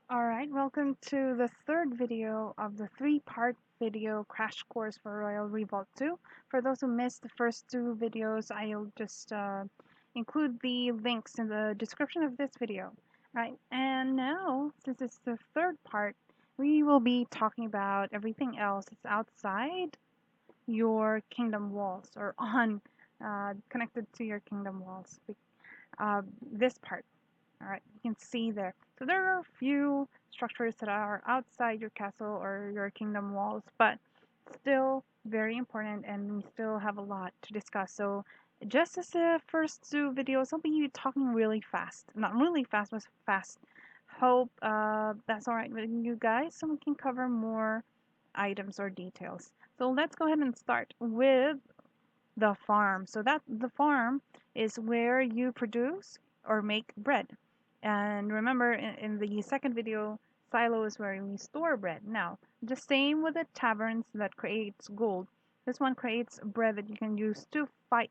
Alright, welcome to the third video of the three-part video crash course for Royal Revolt 2. For those who missed the first two videos, I'll just include the links in the description of this video. Right, and now, since it's the third part, we will be talking about everything else that's outside your kingdom walls or on connected to your kingdom walls. This part. All right, you can see there. So there are a few structures that are outside your castle or your kingdom walls, but still very important, and we still have a lot to discuss. So just as the first two videos, I'll be talking really fast. Not really fast, but fast. Hope that's all right with you guys, so we can cover more items or details. So let's go ahead and start with the farm. So that the farm is where you produce or make bread. And remember in the second video, silo is where we store bread. Now, the same with the taverns that creates gold. This one creates bread that you can use to fight,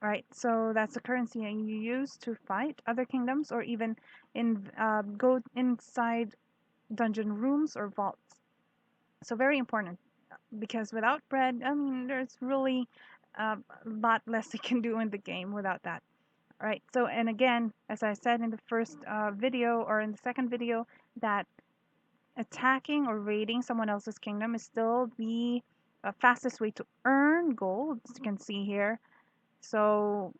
right? So that's the currency that you use to fight other kingdoms or even go inside dungeon rooms or vaults. So very important because without bread, I mean, there's really a lot less you can do in the game without that. All right. So, and again, as I said in the first video or in the second video, that attacking or raiding someone else's kingdom is still the fastest way to earn gold, as you can see here. So,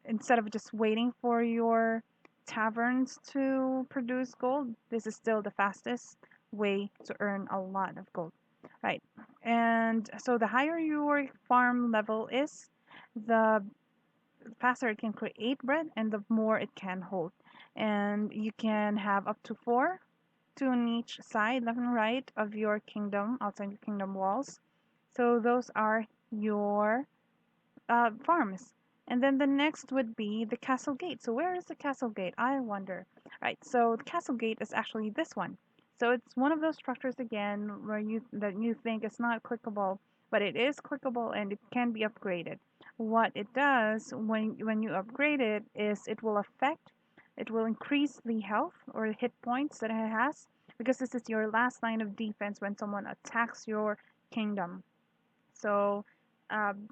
instead of just waiting for your taverns to produce gold, this is still the fastest way to earn a lot of gold. Right. And so the higher your farm level is, the faster it can create bread and the more it can hold. And you can have up to four, two on each side, left and right of your kingdom, outside your kingdom walls. So those are your farms. And then the next would be the castle gate. So where is the castle gate? I wonder. Right. So the castle gate is actually this one. So it's one of those structures again where you think it's not clickable, but it is clickable and it can be upgraded. What it does when you upgrade it is it will increase the health or hit points that it has because this is your last line of defense when someone attacks your kingdom. So,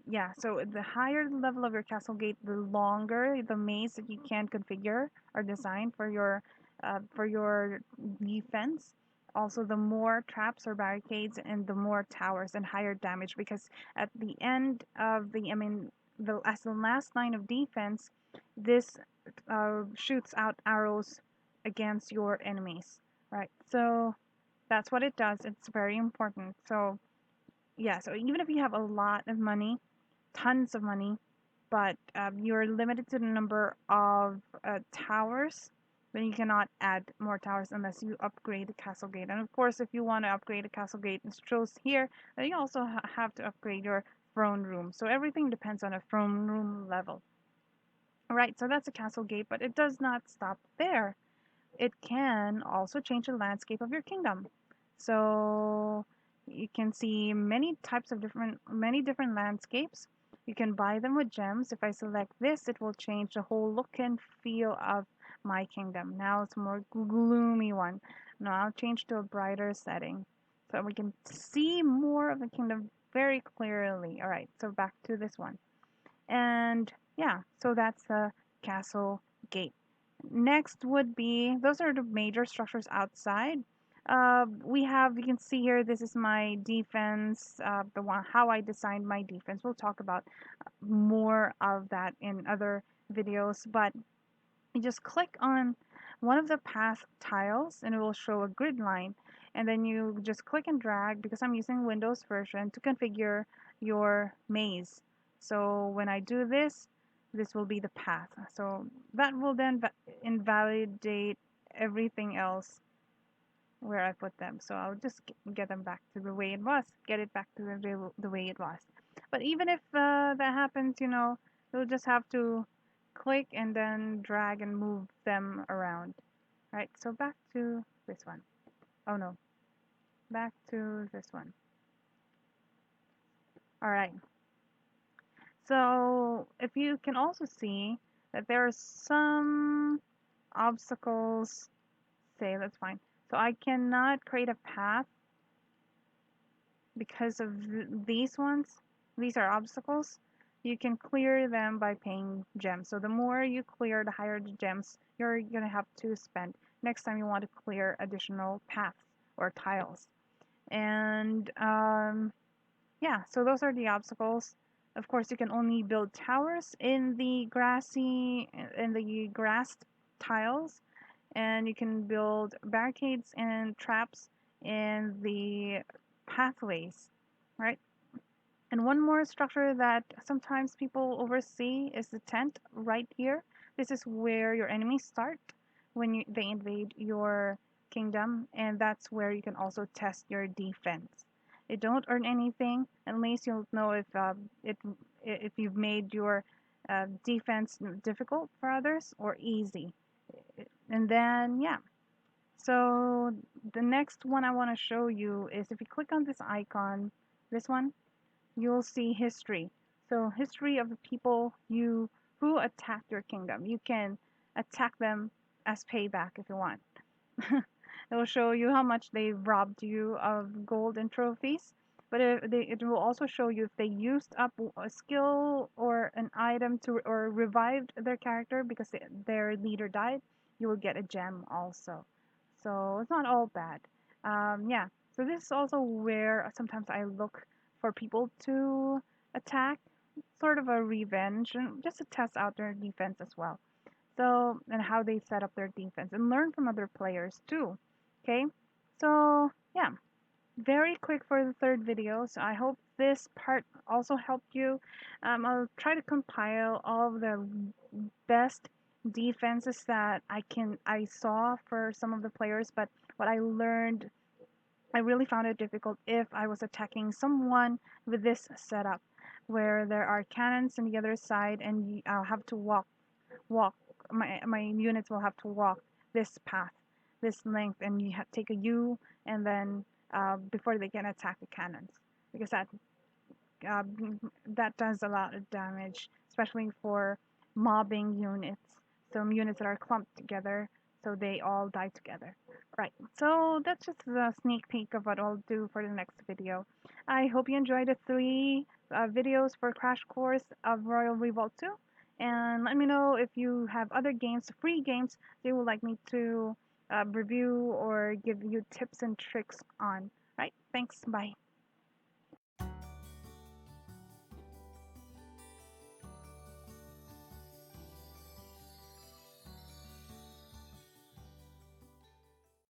yeah, so the higher the level of your castle gate, the longer the maze that you can configure or design for your defense. Also, the more traps or barricades and the more towers and higher damage because at the end of I mean, as the last line of defense, this shoots out arrows against your enemies, right? So that's what it does. It's very important. So yeah, so even if you have a lot of money, tons of money, but you're limited to the number of towers, then you cannot add more towers unless you upgrade the castle gate. And of course, if you want to upgrade the castle gate, it shows here that you also have to upgrade your throne room. So everything depends on a throne room level. All right, so that's a castle gate, but it does not stop there. It can also change the landscape of your kingdom. So you can see many different landscapes. You can buy them with gems. If I select this, it will change the whole look and feel of my kingdom. Now it's a more gloomy one. Now I'll change to a brighter setting so we can see more of the kingdom very clearly. All right, so back to this one. And yeah, so that's the castle gate. Next would be, those are the major structures outside. You can see here, this is my defense, the one, how I designed my defense. We'll talk about more of that in other videos, but you just click on one of the path tiles and it will show a grid line. And then you just click and drag, because I'm using Windows version, to configure your maze. So when I do this, this will be the path. So that will then invalidate everything else where I put them. So I'll just get them back to the way it was, get it back to the way it was. But even if that happens, you'll just have to click and then drag and move them around. Right, so back to this one. Oh no, back to this one. All right. So if you can also see that there are some obstacles say, that's fine. So I cannot create a path because of these ones. These are obstacles. You can clear them by paying gems. So the more you clear, the higher the gems you're gonna have to spend next time you want to clear additional paths or tiles. And yeah, so those are the obstacles. Of course, you can only build towers in the grassed tiles, and you can build barricades and traps in the pathways, right? And one more structure that sometimes people oversee is the tent right here. This is where your enemies start when they invade your kingdom, and that's where you can also test your defense. You don't earn anything unless you'll know it if you've made your defense difficult for others or easy. And then yeah, so the next one I want to show you is if you click on this icon, this one, you'll see history. So history of the people who attacked your kingdom. You can attack them as payback if you want. It will show you how much they robbed you of gold and trophies. But it will also show you if they used up a skill or an item to or revived their character because their leader died. You will get a gem also. So it's not all bad. Yeah. So this is also where sometimes I look for people to attack, sort of a revenge, and just to test out their defense as well. So, and how they set up their defense and learn from other players too. Okay, so yeah, very quick for the third video. So I hope this part also helped you. I'll try to compile all of the best defenses that I saw for some of the players, but what I learned, I really found it difficult if I was attacking someone with this setup where there are cannons on the other side and I'll have to walk. My units will have to walk this path, this length, and you have to take a U and then before they can attack the cannons because uh, that does a lot of damage, especially for mobbing units. Some units that are clumped together, so they all die together. Right, so that's just a sneak peek of what I'll do for the next video. I hope you enjoyed the three videos for Crash Course of Royal Revolt 2. And let me know if you have other games, free games, you would like me to review or give you tips and tricks on. Right, thanks, bye.